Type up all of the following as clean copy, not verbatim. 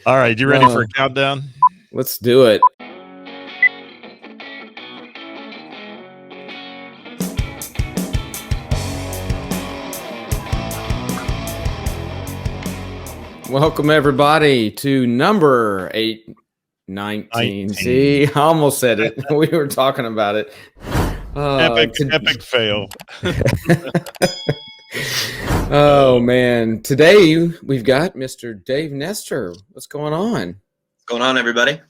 All right, you ready for a countdown? Let's do it. Welcome everybody to number 819. See, I almost said it. We were talking about it. Epic fail. Oh man, today we've got Mr. Dave Nestor. What's going on? What's going on, everybody?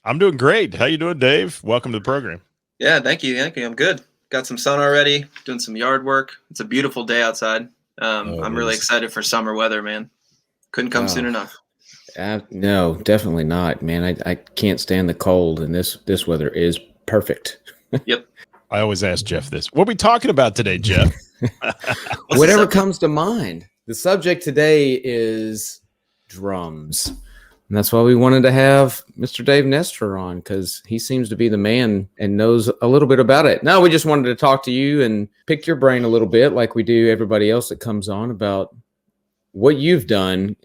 I'm doing great. How you doing, Dave? Welcome to the program. Yeah, thank you. I'm good. Got some sun already, doing some yard work. It's a beautiful day outside. I'm really excited for summer weather, man. Couldn't come soon enough. No, definitely not, man. I can't stand the cold, and this weather is perfect. Yep. I always ask Geoff this. What are we talking about today, Geoff? Whatever comes to mind. The subject today is drums. And that's why we wanted to have Mr. Dave Nestor on, because he seems to be the man and knows a little bit about it. No, we just wanted to talk to you and pick your brain a little bit, like we do everybody else that comes on, about what you've done.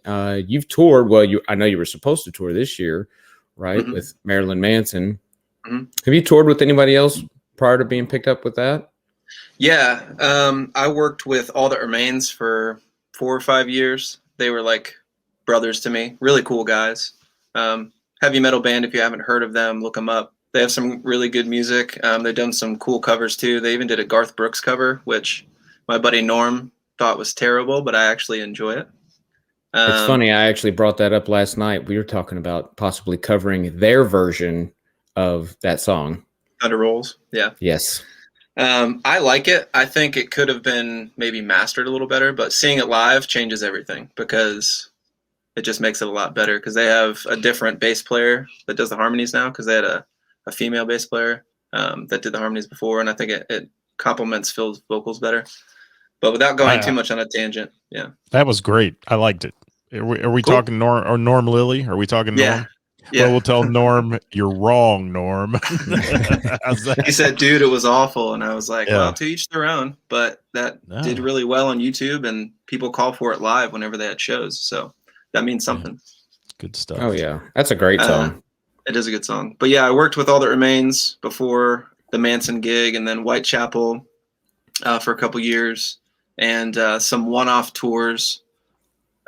You've toured. Well, I know you were supposed to tour this year, right? Mm-hmm. With Marilyn Manson. Mm-hmm. Have you toured with anybody else prior to being picked up with that? Yeah. I worked with All That Remains for 4 or 5 years. They were like brothers to me. Really cool guys. Heavy metal band. If you haven't heard of them, look them up. They have some really good music. They've done some cool covers too. They even did a Garth Brooks cover, which my buddy Norm thought was terrible, but I actually enjoy it. It's funny. I actually brought that up last night. We were talking about possibly covering their version of that song. Under Rolls. Yeah. Yes. I like it. I think it could have been maybe mastered a little better, but seeing it live changes everything, because it just makes it a lot better, because they have a different bass player that does the harmonies now, because they had a female bass player that did the harmonies before, and I think it complements Phil's vocals better. But without going too much on a tangent, yeah. That was great. I liked it. Are we cool. Talking Norm Lilly? Are we talking Norm? Yeah. Well, we'll tell Norm, you're wrong, Norm. He said, dude, it was awful. And I was like, well, to each their own. But that did really well on YouTube, and people call for it live whenever they had shows. So that means something. Yeah. Good stuff. Oh, yeah. That's a great song. It is a good song. But yeah, I worked with All That Remains before the Manson gig, and then Whitechapel for a couple years, and some one-off tours.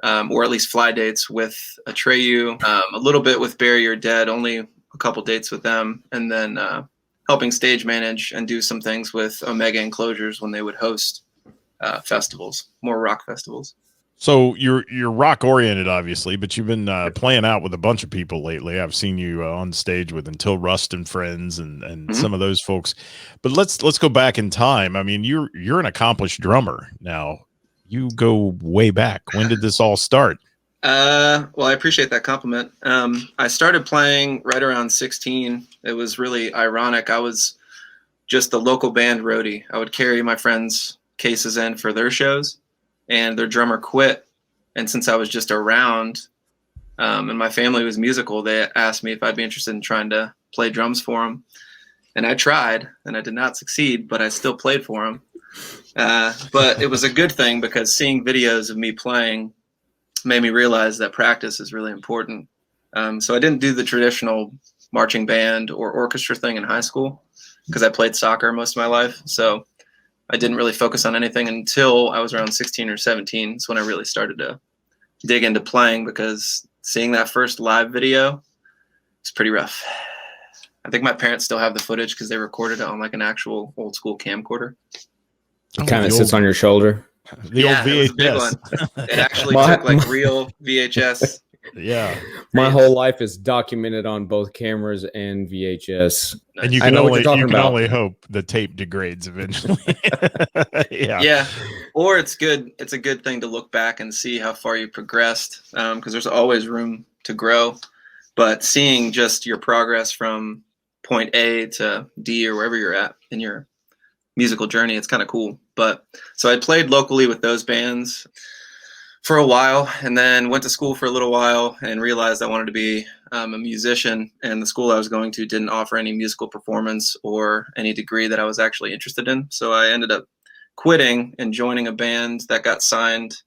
Or at least fly dates with Atreyu, a little bit with Bury Your Dead, only a couple dates with them, and then helping stage manage and do some things with Omega Enclosures when they would host festivals, more rock festivals. So you're rock oriented, obviously, but you've been playing out with a bunch of people lately. I've seen you on stage with Until Rust and Friends and some of those folks. But let's go back in time. I mean, you're an accomplished drummer now. You go way back. When did this all start? Well, I appreciate that compliment. I started playing right around 16. It was really ironic. I was just the local band roadie. I would carry my friends' cases in for their shows, and their drummer quit. And since I was just around, and my family was musical, they asked me if I'd be interested in trying to play drums for them. And I tried, and I did not succeed, but I still played for them. But it was a good thing, because seeing videos of me playing made me realize that practice is really important. So I didn't do the traditional marching band or orchestra thing in high school, because I played soccer most of my life. So I didn't really focus on anything until I was around 16 or 17. That's when I really started to dig into playing, because seeing that first live video was pretty rough. I think my parents still have the footage, because they recorded it on like an actual old school camcorder. It kind of sits on your shoulder. The old VHS. It was a big one. It actually took like real VHS. Yeah. My whole life is documented on both cameras and VHS. And you can only hope the tape degrades eventually. Yeah. Or it's good. It's a good thing to look back and see how far you progressed, because there's always room to grow. But seeing just your progress from point A to D or wherever you're at in your musical journey, it's kind of cool. But so I played locally with those bands for a while, and then went to school for a little while and realized I wanted to be a musician, and the school I was going to didn't offer any musical performance or any degree that I was actually interested in. So I ended up quitting and joining a band that got signed,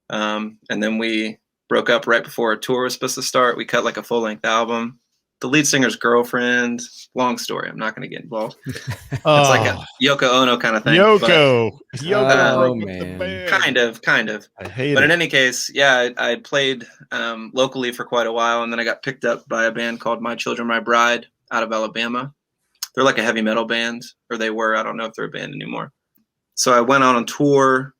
and then we broke up right before our tour was supposed to start. We cut like a full-length album. The lead singer's girlfriend. Long story. I'm not going to get involved. It's like a Yoko Ono kind of thing. Yoko broke with the man. band. Kind of. I hate But it. in any case, yeah, I played locally for quite a while, and then I got picked up by a band called My Children, My Bride out of Alabama. They're like a heavy metal band, or they were. I don't know if they're a band anymore. So I went on a tour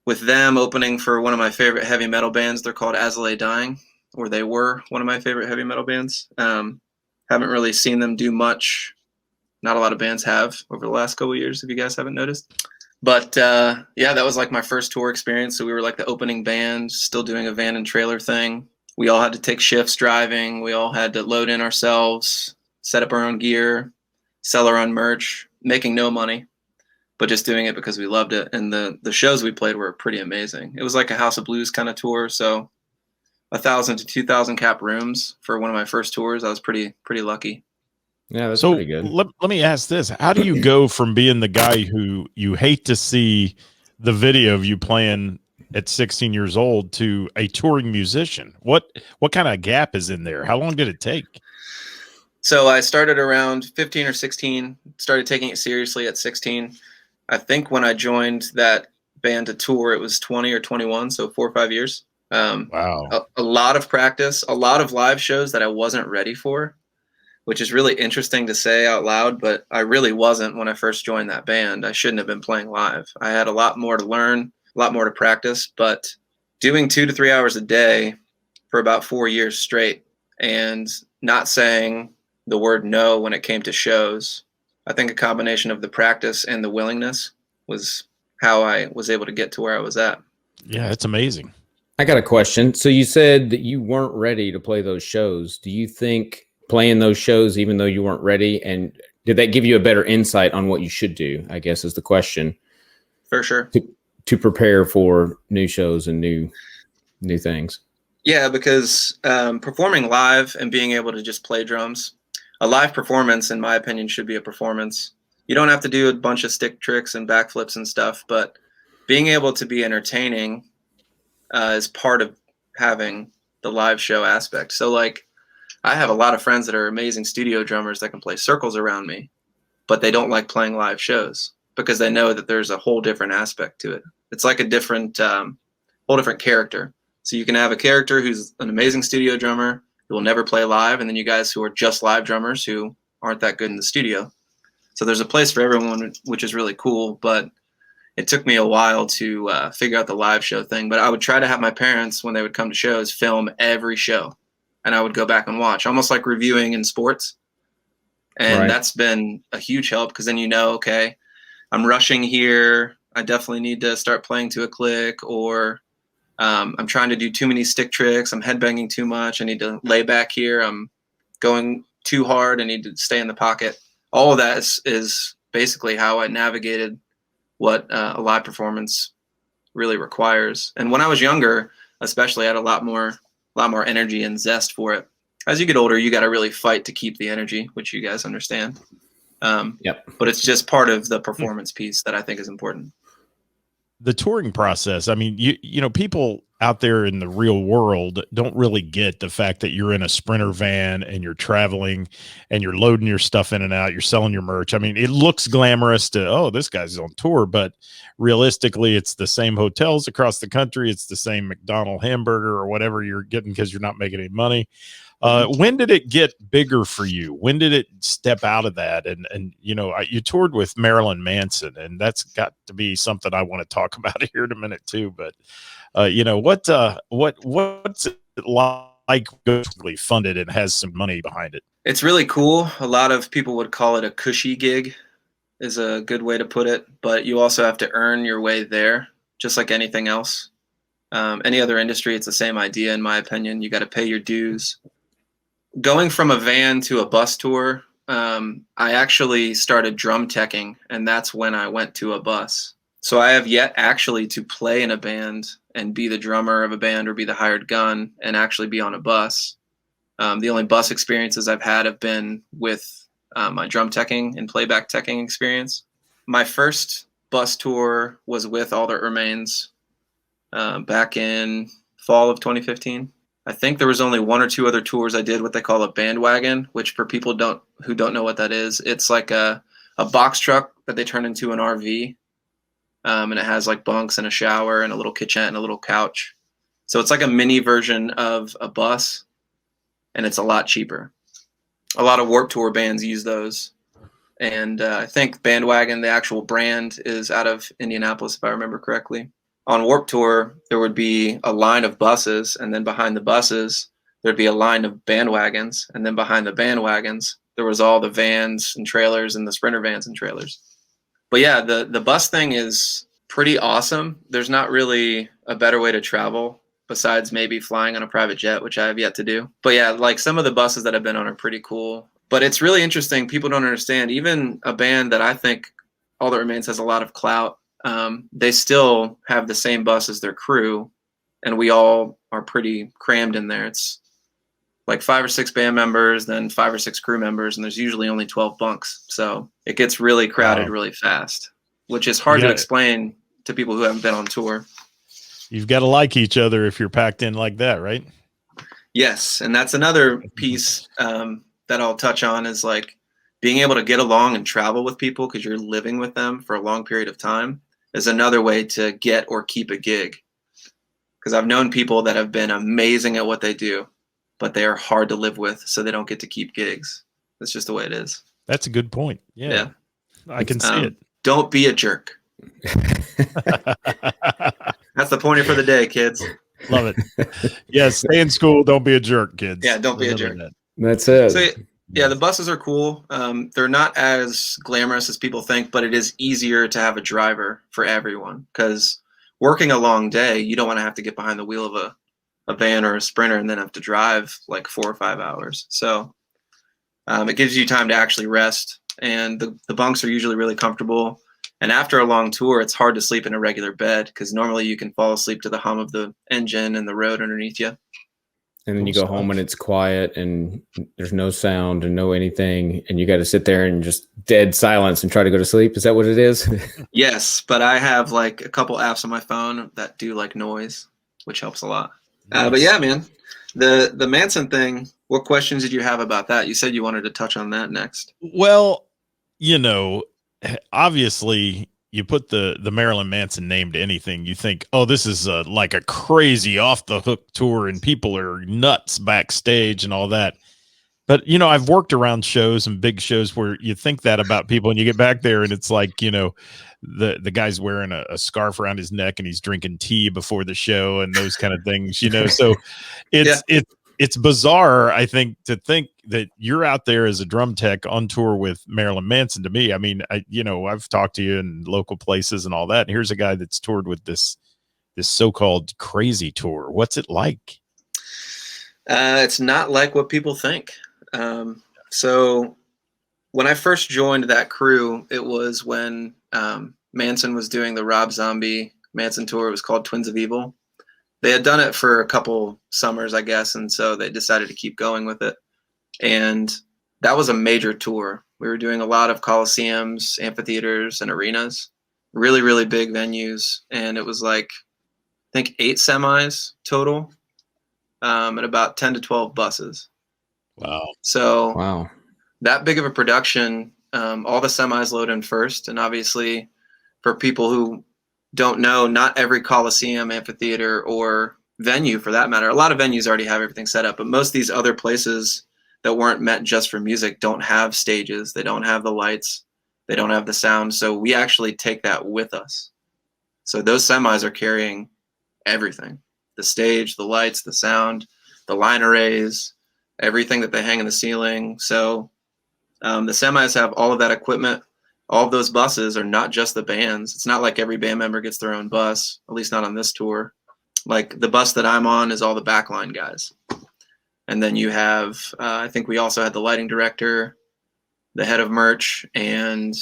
with them, opening for one of my favorite heavy metal bands. They're called As I Lay Dying, or they were one of my favorite heavy metal bands. Haven't really seen them do much. Not a lot of bands have over the last couple of years, if you guys haven't noticed. But yeah, that was like my first tour experience. So we were like the opening band, still doing a van and trailer thing. We all had to take shifts driving. We all had to load in ourselves, set up our own gear, sell our own merch, making no money, but just doing it because we loved it. And the shows we played were pretty amazing. It was like a House of Blues kind of tour. So 1,000 to 2,000 cap rooms for one of my first tours. I was pretty lucky. Yeah, that's So pretty good. let me ask this. How do you go from being the guy who you hate to see the video of you playing at 16 years old to a touring musician? What kind of gap is in there? How long did it take? So I started around 15 or 16, started taking it seriously at 16. I think when I joined that band to tour, it was 20 or 21, so 4 or 5 years. Wow. A lot of practice, a lot of live shows that I wasn't ready for, which is really interesting to say out loud, but I really wasn't when I first joined that band. I shouldn't have been playing live. I had a lot more to learn, a lot more to practice, but doing 2 to 3 hours a day for about 4 years straight and not saying the word no when it came to shows, I think a combination of the practice and the willingness was how I was able to get to where I was at. Yeah, it's amazing. I got a question. So you said that you weren't ready to play those shows. Do you think playing those shows, even though you weren't ready, and did that give you a better insight on what you should do, I guess is the question. For sure. To prepare for new shows and new things. Yeah, because performing live and being able to just play drums, a live performance, in my opinion, should be a performance. You don't have to do a bunch of stick tricks and backflips and stuff, but being able to be entertaining is part of having the live show aspect. So like, I have a lot of friends that are amazing studio drummers that can play circles around me, but they don't like playing live shows because they know that there's a whole different aspect to it. It's like a different, whole different character. So you can have a character who's an amazing studio drummer who will never play live, and then you guys who are just live drummers who aren't that good in the studio. So there's a place for everyone, which is really cool, but it took me a while to figure out the live show thing. But I would try to have my parents, when they would come to shows, film every show. And I would go back and watch, almost like reviewing in sports. And that's been a huge help because then you know, okay, I'm rushing here. I definitely need to start playing to a click, or I'm trying to do too many stick tricks. I'm headbanging too much. I need to lay back here. I'm going too hard. I need to stay in the pocket. All of that is basically how I navigated what a live performance really requires. And when I was younger, especially, I had a lot more energy and zest for it. As you get older, you got to really fight to keep the energy, which you guys understand. But it's just part of the performance piece that I think is important. The touring process. I mean, you know, people out there in the real world don't really get the fact that you're in a Sprinter van and you're traveling and you're loading your stuff in and out. You're selling your merch. I mean, it looks glamorous to, oh, this guy's on tour, but realistically, it's the same hotels across the country. It's the same McDonald's hamburger or whatever you're getting because you're not making any money. When did it get bigger for you? When did it step out of that? And you know, you toured with Marilyn Manson, and that's got to be something I want to talk about here in a minute too. But you know, what's it like going funded and has some money behind it? It's really cool. A lot of people would call it a cushy gig, is a good way to put it. But you also have to earn your way there, just like anything else. Any other industry, it's the same idea, in my opinion. You got to pay your dues. Going from a van to a bus tour, I actually started drum teching, and that's when I went to a bus. So I have yet actually to play in a band and be the drummer of a band or be the hired gun and actually be on a bus. The only bus experiences I've had have been with my drum teching and playback teching experience. My first bus tour was with All That Remains back in fall of 2015. I think there was only one or two other tours I did what they call a bandwagon, which for people who don't know what that is, it's like a box truck that they turn into an RV. And it has like bunks and a shower and a little kitchenette and a little couch. So it's like a mini version of a bus, and it's a lot cheaper. A lot of Warped Tour bands use those. And I think Bandwagon, the actual brand, is out of Indianapolis, if I remember correctly. On Warped Tour, there would be a line of buses, and then behind the buses, there'd be a line of bandwagons. And then behind the bandwagons, there was all the vans and trailers and the Sprinter vans and trailers. But yeah, the bus thing is pretty awesome. There's not really a better way to travel besides maybe flying on a private jet, which I have yet to do. But yeah, like some of the buses that I've been on are pretty cool. But it's really interesting. People don't understand. Even a band that I think All That Remains has a lot of clout, they still have the same bus as their crew, and we all are pretty crammed in there. It's like 5 or 6 band members, then 5 or 6 crew members, and there's usually only 12 bunks. So it gets really crowded really fast, which is hard to explain to people who haven't been on tour. You've got to like each other if you're packed in like that, right? Yes, and that's another piece that I'll touch on is like being able to get along and travel with people because you're living with them for a long period of time is another way to get or keep a gig. Because I've known people that have been amazing at what they do, but they are hard to live with, so they don't get to keep gigs. That's just the way it is. That's a good point. Yeah. I can see it. Don't be a jerk. That's the pointer for the day, kids. Love it. Yeah, stay in school. Don't be a jerk, kids. Yeah, don't be a jerk. That's it. So, yeah, the buses are cool. They're not as glamorous as people think, but it is easier to have a driver for everyone because working a long day, you don't want to have to get behind the wheel of a van or a Sprinter and then have to drive like 4 or 5 hours. So it gives you time to actually rest, and the bunks are usually really comfortable. And after a long tour, it's hard to sleep in a regular bed because normally you can fall asleep to the hum of the engine and the road underneath you. And then you go home and it's quiet and there's no sound and no anything. And you got to sit there and just dead silence and try to go to sleep. Is that what it is? Yes, but I have like a couple apps on my phone that do like noise, which helps a lot. Nice. But yeah, man, the Manson thing, what questions did you have about that? You said you wanted to touch on that next. Well, you know, obviously you put the Marilyn Manson name to anything, you think, oh, this is like a crazy off the hook tour and people are nuts backstage and all that. But, you know, I've worked around shows and big shows where you think that about people and you get back there and it's like, you know, the guy's wearing a scarf around his neck and he's drinking tea before the show and those kind of things, you know. So it's bizarre, I think, to think that you're out there as a drum tech on tour with Marilyn Manson. To me, I mean, I've talked to you in local places and all that. And here's a guy that's toured with this so-called crazy tour. What's it like? It's not like what people think. So when I first joined that crew, it was when Manson was doing the Rob Zombie Manson tour. It was called Twins of Evil. They had done it for a couple summers, I guess, and so they decided to keep going with it. And that was a major tour. We were doing a lot of coliseums, amphitheaters, and arenas, really, really big venues. And it was like, I think 8 semis total, and about 10 to 12 buses. Wow. So that big of a production, all the semis load in first. And obviously for people who don't know, not every coliseum, amphitheater, or venue for that matter, a lot of venues already have everything set up, but most of these other places that weren't meant just for music don't have stages. They don't have the lights. They don't have the sound. So we actually take that with us. So those semis are carrying everything: the stage, the lights, the sound, the line arrays, everything that they hang in the ceiling. So the semis have all of that equipment. All of those buses are not just the bands. It's not like every band member gets their own bus, at least not on this tour. Like the bus that I'm on is all the backline guys. And then you have, I think we also had the lighting director, the head of merch, and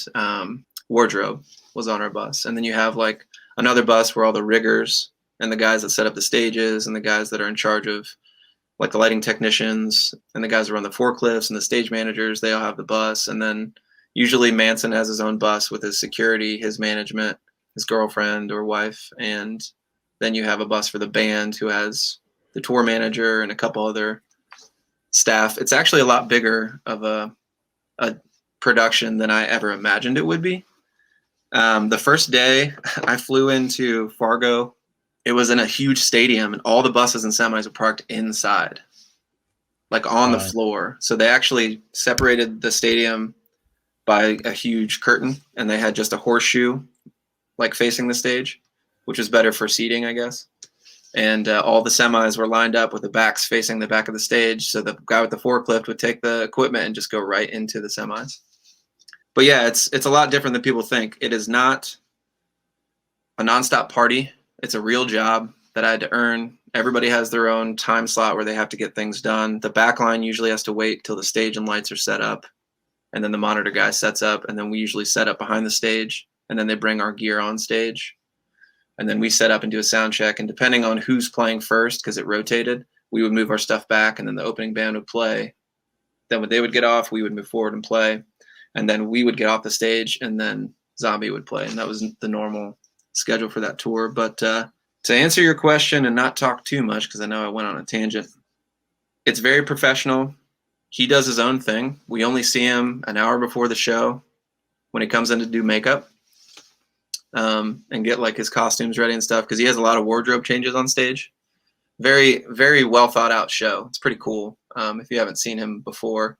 wardrobe was on our bus. And then you have like another bus where all the riggers and the guys that set up the stages and the guys that are in charge of like the lighting technicians and the guys that run the forklifts and the stage managers, they all have the bus. And then usually Manson has his own bus with his security, his management, his girlfriend or wife, and Then you have a bus for the band who has the tour manager and a couple other staff. It's actually a lot bigger of a production than I ever imagined it would be. The first day I flew into Fargo, it was in a huge stadium and all the buses and semis were parked inside, like on the floor. So they actually separated the stadium by a huge curtain, and they had just a horseshoe like facing the stage, which was better for seating, I guess. And all the semis were lined up with the backs facing the back of the stage. So the guy with the forklift would take the equipment and just go right into the semis. But yeah, it's a lot different than people think. It is not a nonstop party. It's a real job that I had to earn. Everybody has their own time slot where they have to get things done. The back line usually has to wait till the stage and lights are set up. And then the monitor guy sets up. And then we usually set up behind the stage. And then they bring our gear on stage. And then we set up and do a sound check. And depending on who's playing first, because it rotated, we would move our stuff back. And then the opening band would play. Then when they would get off, we would move forward and play. And then we would get off the stage. And then Zombie would play. And that was the normal schedule for that tour. But to answer your question and not talk too much, because I know I went on a tangent, it's very professional. He does his own thing. We only see him an hour before the show when he comes in to do makeup and get like his costumes ready and stuff, because he has a lot of wardrobe changes on stage. Very, very well thought out show. It's pretty cool. If you haven't seen him before,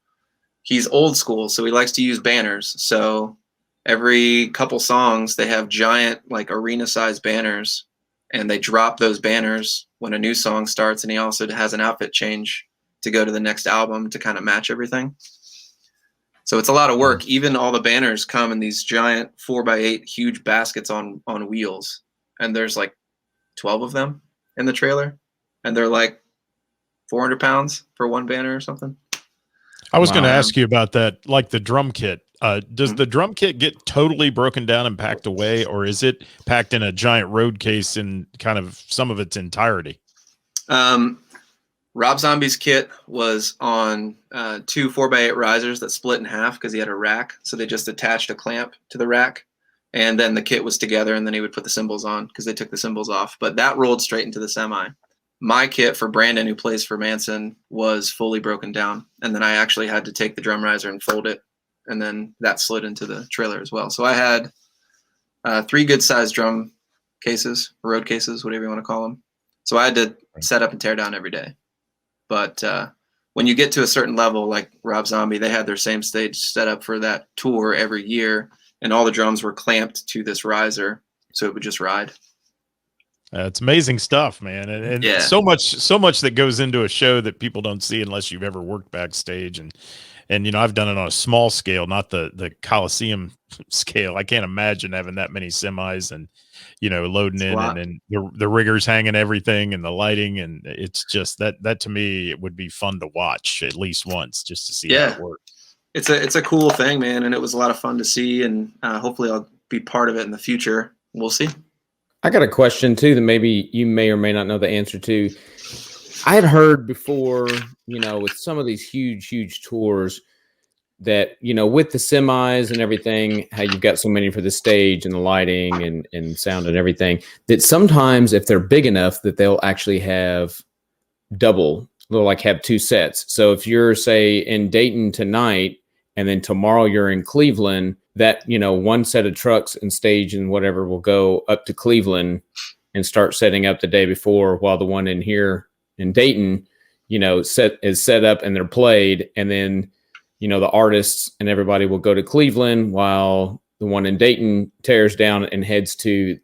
he's old school, so he likes to use banners. So every couple songs, they have giant like arena-sized banners, and they drop those banners when a new song starts. And he also has an outfit change to go to the next album to kind of match everything. So it's a lot of work. Even all the banners come in these giant 4x8 huge baskets on wheels. And there's like 12 of them in the trailer. And they're like 400 pounds for one banner or something. I was going to ask you about that, like the drum kit. Does the drum kit get totally broken down and packed away, or is it packed in a giant road case in kind of some of its entirety? Rob Zombie's kit was on 2 4x8 risers that split in half because he had a rack. So they just attached a clamp to the rack, and then the kit was together, and then he would put the cymbals on because they took the cymbals off. But that rolled straight into the semi. My kit for Brandon, who plays for Manson, was fully broken down. And then I actually had to take the drum riser and fold it. And then that slid into the trailer as well. So I had 3 good sized drum cases, road cases, whatever you want to call them. So I had to set up and tear down every day. But when you get to a certain level, like Rob Zombie, they had their same stage set up for that tour every year. And all the drums were clamped to this riser, so it would just ride. It's amazing stuff, man. And yeah. so much that goes into a show that people don't see unless you've ever worked backstage. And you know, I've done it on a small scale, not the Coliseum scale. I can't imagine having that many semis and, you know, loading in and the riggers hanging everything and the lighting. And it's just that to me, it would be fun to watch at least once just to see how it works. It's a cool thing, man. And it was a lot of fun to see. And hopefully I'll be part of it in the future. We'll see. I got a question too that maybe you may or may not know the answer to. I had heard before, you know, with some of these huge tours that, you know, with the semis and everything, how you've got so many for the stage and the lighting and sound and everything, that sometimes if they're big enough that they'll actually have they'll like have 2 sets. So if you're, say, in Dayton tonight and then tomorrow you're in Cleveland, that, you know, one set of trucks and stage and whatever will go up to Cleveland and start setting up the day before, while the one in here in Dayton, you know, is set up and they're played. And then, you know, the artists and everybody will go to Cleveland while the one in Dayton tears down and heads to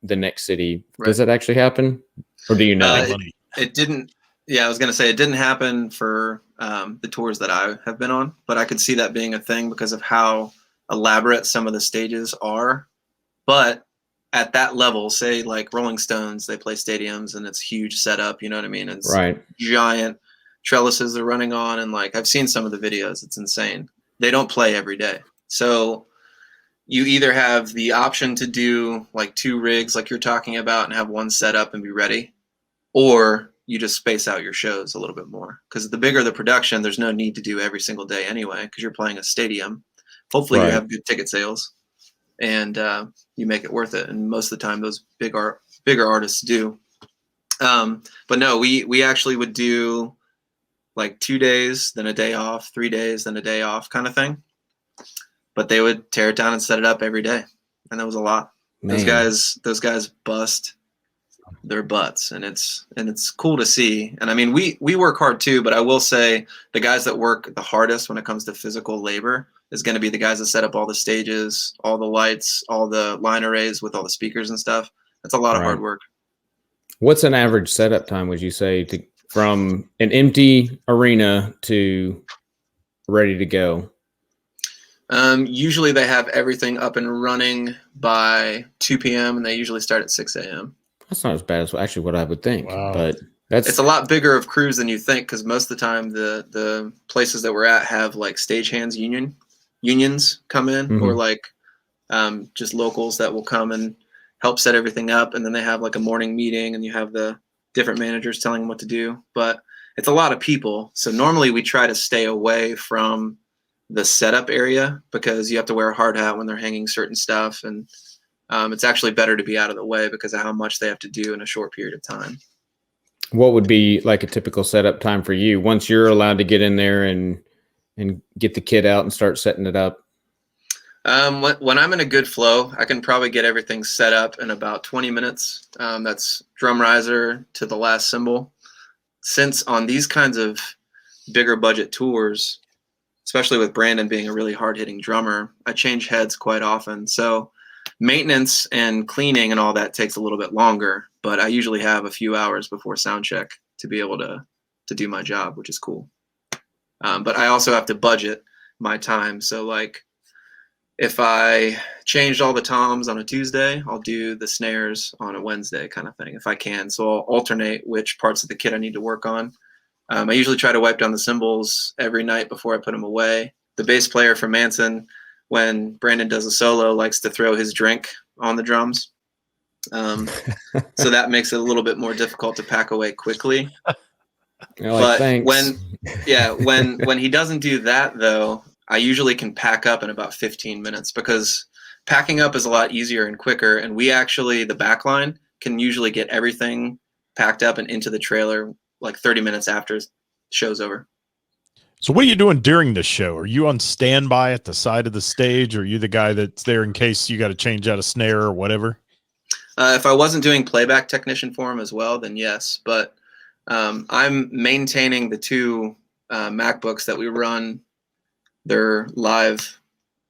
the next city. Right. Does that actually happen? Or do you know? It didn't. Yeah, I was going to say it didn't happen for the tours that I have been on, but I could see that being a thing because of how elaborate some of the stages are. But at that level, say like Rolling Stones, they play stadiums and it's huge setup, you know what I mean? It's giant trellises they're running on, and like I've seen some of the videos, it's insane. They don't play every day. So you either have the option to do like 2 rigs like you're talking about and have one set up and be ready, or you just space out your shows a little bit more. Because the bigger the production, there's no need to do every single day anyway, because you're playing a stadium. Hopefully you have good ticket sales and you make it worth it. And most of the time, those big bigger artists do. But no, we actually would do like 2 days, then a day off, 3 days, then a day off kind of thing. But they would tear it down and set it up every day. And that was a lot. Man. Those guys bust their butts, and it's cool to see. And I mean, we work hard too, but I will say the guys that work the hardest when it comes to physical labor is going to be the guys that set up all the stages, all the lights, all the line arrays with all the speakers and stuff. That's a lot of hard work. What's an average setup time, would you say, from an empty arena to ready to go? Usually they have everything up and running by 2 p.m. and they usually start at 6 a.m. That's not as bad as actually what I would think. Wow. But it's a lot bigger of crews than you think, because most of the time the places that we're at have like stagehands unions come in, or like just locals that will come and help set everything up, and then they have like a morning meeting and you have the different managers telling them what to do. But it's a lot of people, so normally we try to stay away from the setup area because you have to wear a hard hat when they're hanging certain stuff, and it's actually better to be out of the way because of how much they have to do in a short period of time. What would be like a typical setup time for you once you're allowed to get in there and get the kit out and start setting it up? When I'm in a good flow, I can probably get everything set up in about 20 minutes. That's drum riser to the last cymbal. Since on these kinds of bigger budget tours, especially with Brandon being a really hard-hitting drummer, I change heads quite often. So maintenance and cleaning and all that takes a little bit longer, but I usually have a few hours before sound check to be able to do my job, which is cool. But I also have to budget my time. So like if I changed all the toms on a Tuesday, I'll do the snares on a Wednesday kind of thing if I can. So I'll alternate which parts of the kit I need to work on. I usually try to wipe down the cymbals every night before I put them away. The bass player for Manson, when Brandon does a solo, likes to throw his drink on the drums. So that makes it a little bit more difficult to pack away quickly. But thanks. when he doesn't do that, though, I usually can pack up in about 15 minutes because packing up is a lot easier and quicker. And we actually, the backline, can usually get everything packed up and into the trailer like 30 minutes after the show's over. So what are you doing during the show? Are you on standby at the side of the stage, or are you the guy that's there in case you got to change out a snare or whatever? If I wasn't doing playback technician for him as well, then yes. But I'm maintaining the two MacBooks that we run their live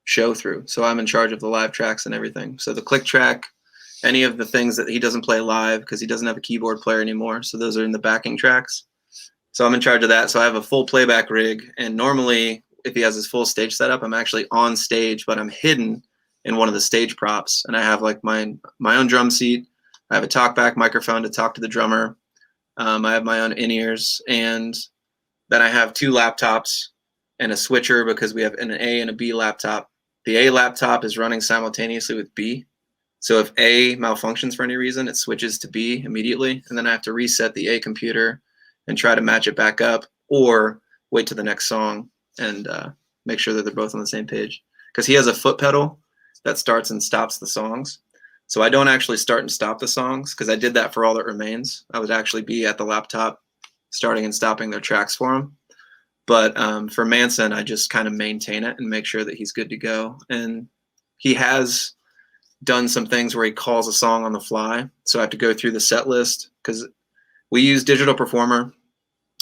show through. So I'm in charge of the live tracks and everything. So the click track, any of the things that he doesn't play live because he doesn't have a keyboard player anymore. So those are in the backing tracks. So I'm in charge of that. So I have a full playback rig. And normally if he has his full stage setup, I'm actually on stage, but I'm hidden in one of the stage props. And I have like my own drum seat. I have a talkback microphone to talk to the drummer. I have my own in-ears. And then I have two laptops and a switcher because we have an A and a B laptop. The A laptop is running simultaneously with B. So if A malfunctions for any reason, it switches to B immediately. And then I have to reset the A computer and try to match it back up, or wait to the next song and make sure that they're both on the same page. Because he has a foot pedal that starts and stops the songs. So I don't actually start and stop the songs because I did that for All That Remains. I would actually be at the laptop starting and stopping their tracks for him. But for Manson, I just kind of maintain it and make sure that he's good to go. And he has done some things where he calls a song on the fly. So I have to go through the set list because we use Digital Performer.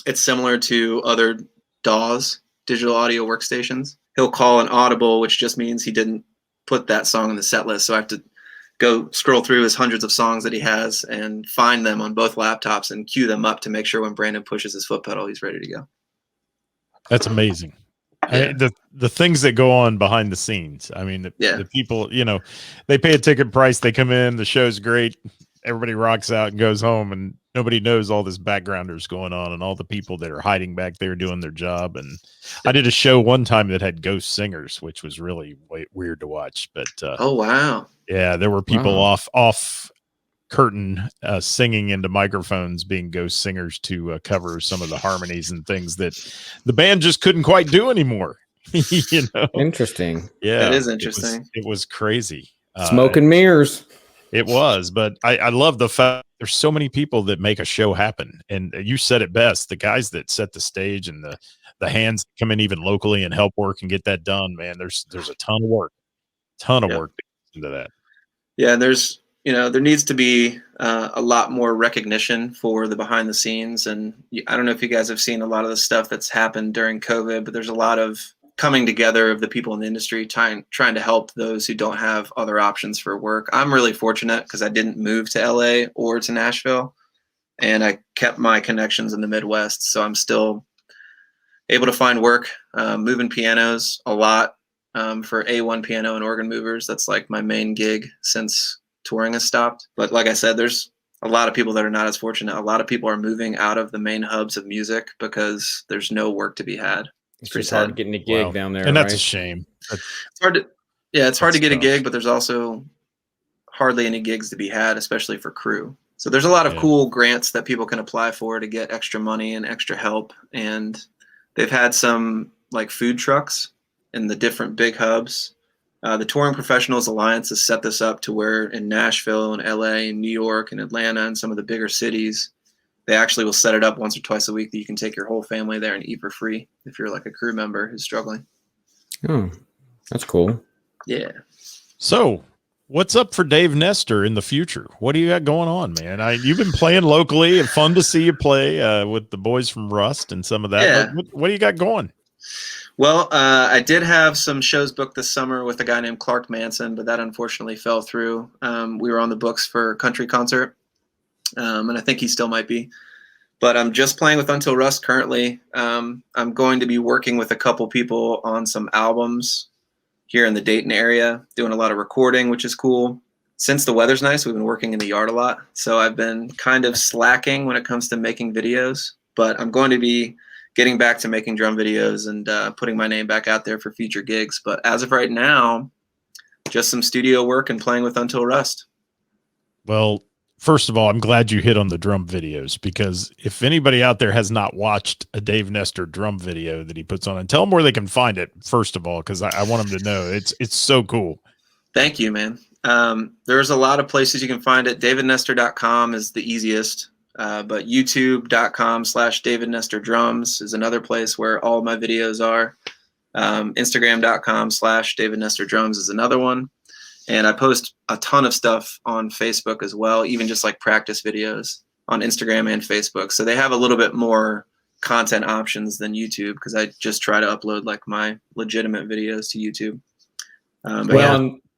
It's similar to other DAWs, digital audio workstations. He'll call an audible, which just means he didn't put that song in the set list. So I have to go scroll through his hundreds of songs that he has and find them on both laptops and queue them up to make sure when Brandon pushes his foot pedal, he's ready to go. That's amazing. Yeah. The things that go on behind the scenes. I mean, the people, they pay a ticket price. They come in, the show's great. Everybody rocks out and goes home, and nobody knows all this backgrounders going on and all the people that are hiding back there doing their job. And I did a show one time that had ghost singers, which was really weird to watch. But oh wow, yeah, there were people off curtain singing into microphones, being ghost singers to cover some of the harmonies and things that the band just couldn't quite do anymore. Interesting. Yeah, that is interesting. It was crazy. Smoke and mirrors. It was, but I love the fact there's so many people that make a show happen. And you said it best. The guys that set the stage and the hands that come in even locally and help work and get that done, man, there's a ton of work. Ton of Yeah. work into that. Yeah, and there's there needs to be a lot more recognition for the behind the scenes. And I don't know if you guys have seen a lot of the stuff that's happened during COVID, but there's a lot of coming together of the people in the industry trying to help those who don't have other options for work. I'm really fortunate because I didn't move to LA or to Nashville, and I kept my connections in the Midwest. So I'm still able to find work, moving pianos a lot for A1 Piano and Organ Movers. That's like my main gig since touring has stopped. But like I said, there's a lot of people that are not as fortunate. A lot of people are moving out of the main hubs of music because there's no work to be had. It's pretty just hard sad. getting a gig down there, and that's a right? shame. It's hard to, it's hard to get tough. a gig, but there's also hardly any gigs to be had, especially for crew. So there's a lot of cool grants that people can apply for to get extra money and extra help. And they've had some like food trucks in the different big hubs. The Touring Professionals Alliance has set this up to where in Nashville and LA and New York and Atlanta and some of the bigger cities, they actually will set it up once or twice a week that you can take your whole family there and eat for free if you're like a crew member who's struggling. Oh, that's cool. Yeah. So what's up for Dave Nestor in the future? What do you got going on, man? You've been playing locally. It's fun to see you play with the boys from Rust and some of that. Yeah. What do you got going? Well, I did have some shows booked this summer with a guy named Clark Manson, but that unfortunately fell through. We were on the books for a country concert, and I think he still might be. But I'm just playing with Until Rust currently. I'm going to be working with a couple people on some albums here in the Dayton area, doing a lot of recording, which is cool. Since the weather's nice, we've been working in the yard a lot. So I've been kind of slacking when it comes to making videos, but I'm going to be getting back to making drum videos and putting my name back out there for future gigs. But as of right now, just some studio work and playing with Until Rust. Well, first of all, I'm glad you hit on the drum videos, because if anybody out there has not watched a Dave Nestor drum video that he puts on, and tell them where they can find it, first of all, because I want them to know it's so cool. Thank you, man. There's a lot of places you can find it. davidnestor.com is the easiest. But youtube.com/David Nestor Drums is another place where all my videos are. Instagram.com/David Nestor Drums is another one. And I post a ton of stuff on Facebook as well, even just like practice videos on Instagram and Facebook. So they have a little bit more content options than YouTube, because I just try to upload like my legitimate videos to YouTube.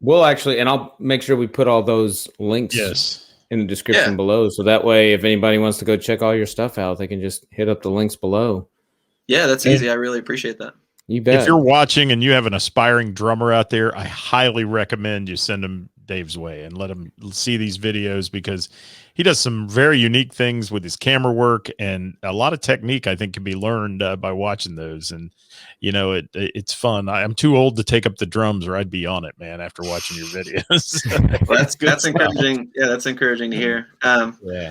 We'll actually, and I'll make sure we put all those links in the description below. So that way, if anybody wants to go check all your stuff out, they can just hit up the links below. Yeah, that's easy. I really appreciate that. You bet. If you're watching and you have an aspiring drummer out there, I highly recommend you send them Dave's way and let him see these videos, because he does some very unique things with his camera work, and a lot of technique I think can be learned by watching those. And you know, it's fun. I'm too old to take up the drums, or I'd be on it, man, after watching your videos. Well, that's encouraging. Yeah, that's encouraging to hear.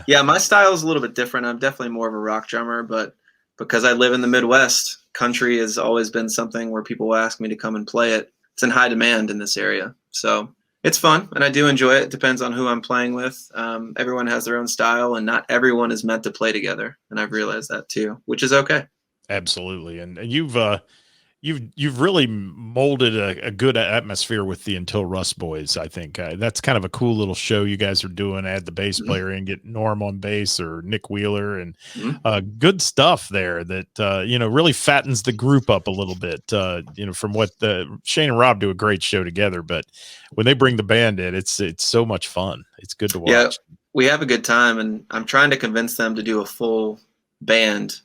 Yeah, my style is a little bit different. I'm definitely more of a rock drummer, but because I live in the Midwest, country has always been something where people will ask me to come and play it. It's in high demand in this area. So it's fun, and I do enjoy it. It depends on who I'm playing with. Everyone has their own style, and not everyone is meant to play together. And I've realized that too, which is okay. Absolutely. And you've really molded a good atmosphere with the Until Rust boys. I think that's kind of a cool little show you guys are doing. Add the bass player and get Norm on bass, or Nick Wheeler, and good stuff there that, really fattens the group up a little bit, from what Shane and Rob do a great show together. But when they bring the band in, it's so much fun. It's good to watch. Yeah, we have a good time, and I'm trying to convince them to do a full band,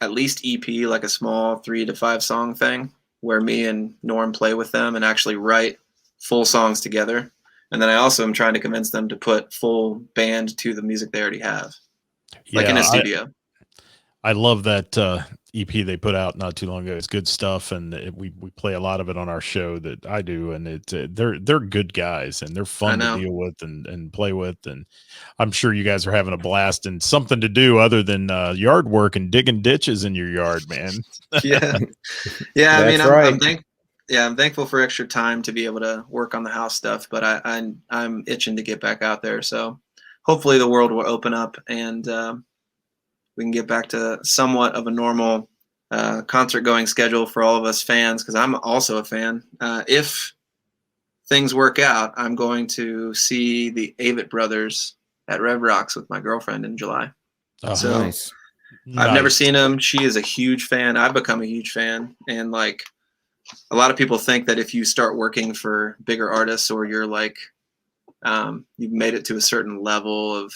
at least EP, like a small 3 to 5 song thing where me and Norm play with them and actually write full songs together. And then I also am trying to convince them to put full band to the music they already have, like in a studio. I love that EP they put out not too long ago. It's good stuff, and we play a lot of it on our show that I do, and they're good guys, and they're fun to deal with and play with, and I'm sure you guys are having a blast and something to do other than yard work and digging ditches in your yard, man. Yeah. I mean, Yeah, I'm thankful for extra time to be able to work on the house stuff, but I'm itching to get back out there. So hopefully the world will open up and we can get back to somewhat of a normal concert going schedule for all of us fans, because I'm also a fan. If things work out, I'm going to see the Avett Brothers at Red Rocks with my girlfriend in July. Oh, So Nice. I've never nice. seen them. She is a huge fan. I've become a huge fan. And like a lot of people think that if you start working for bigger artists, or you're like, you've made it to a certain level of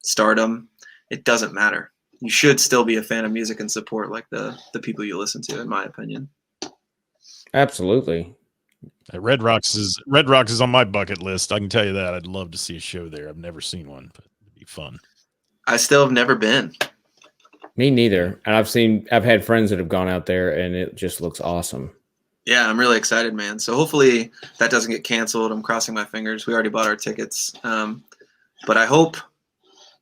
stardom, it doesn't matter. You should still be a fan of music and support like the people you listen to, in my opinion. Absolutely. Red Rocks is on my bucket list. I can tell you that. I'd love to see a show there. I've never seen one, but it'd be fun. I still have never been. Me neither. And I've had friends that have gone out there, and it just looks awesome. Yeah, I'm really excited, man. So hopefully that doesn't get canceled. I'm crossing my fingers. We already bought our tickets. But I hope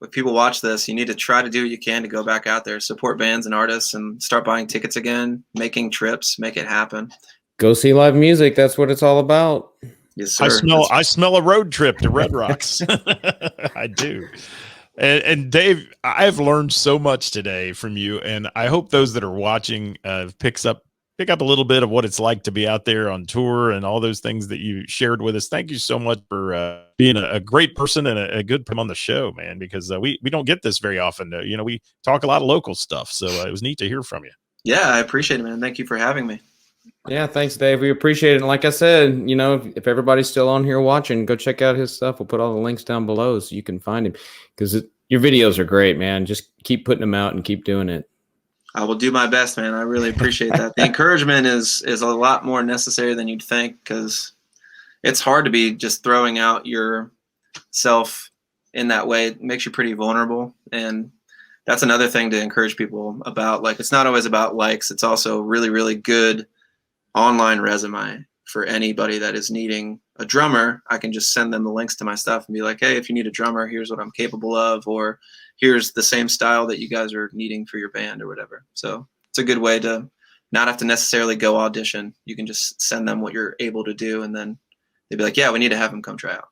if people watch this, you need to try to do what you can to go back out there, support bands and artists, and start buying tickets again, making trips, make it happen. Go see live music. That's what it's all about. Yes, sir. I smell a road trip to Red Rocks. I do. And Dave, I've learned so much today from you, and I hope those that are watching pick up a little bit of what it's like to be out there on tour and all those things that you shared with us. Thank you so much for being a great person and a good person on the show, man, because we don't get this very often. We talk a lot of local stuff, so it was neat to hear from you. Yeah, I appreciate it, man. Thank you for having me. Yeah, thanks, Dave. We appreciate it. And like I said, if everybody's still on here watching, go check out his stuff. We'll put all the links down below so you can find him, because your videos are great, man. Just keep putting them out and keep doing it. I will do my best, man. I really appreciate that. The encouragement is a lot more necessary than you'd think, because it's hard to be just throwing out yourself in that way. It makes you pretty vulnerable. And that's another thing to encourage people about. Like, it's not always about likes. It's also really, really good online resume for anybody that is needing a drummer. I can just send them the links to my stuff and be like, hey, if you need a drummer, here's what I'm capable of, or here's the same style that you guys are needing for your band or whatever. So it's a good way to not have to necessarily go audition. You can just send them what you're able to do, and then they'd be like, yeah, we need to have him come try out.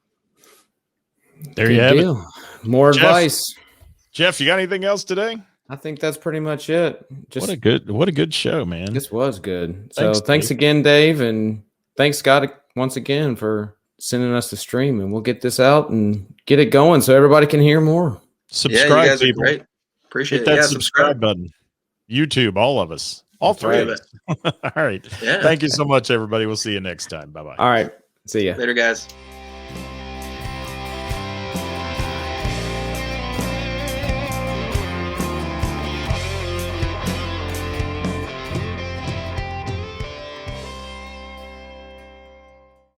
There you have it. More advice. Geoff, you got anything else today? I think that's pretty much it. What a good show, man. This was good. Thanks again, Dave, and thanks, Scott, once again for sending us the stream, and we'll get this out and get it going so everybody can hear more. Subscribe, yeah, you guys people. Are great. Appreciate Hit it. that Yeah, subscribe button. YouTube, all of us. All three of us. All right. Yeah. Thank you so much, everybody. We'll see you next time. Bye-bye. All right. See ya. Later, guys.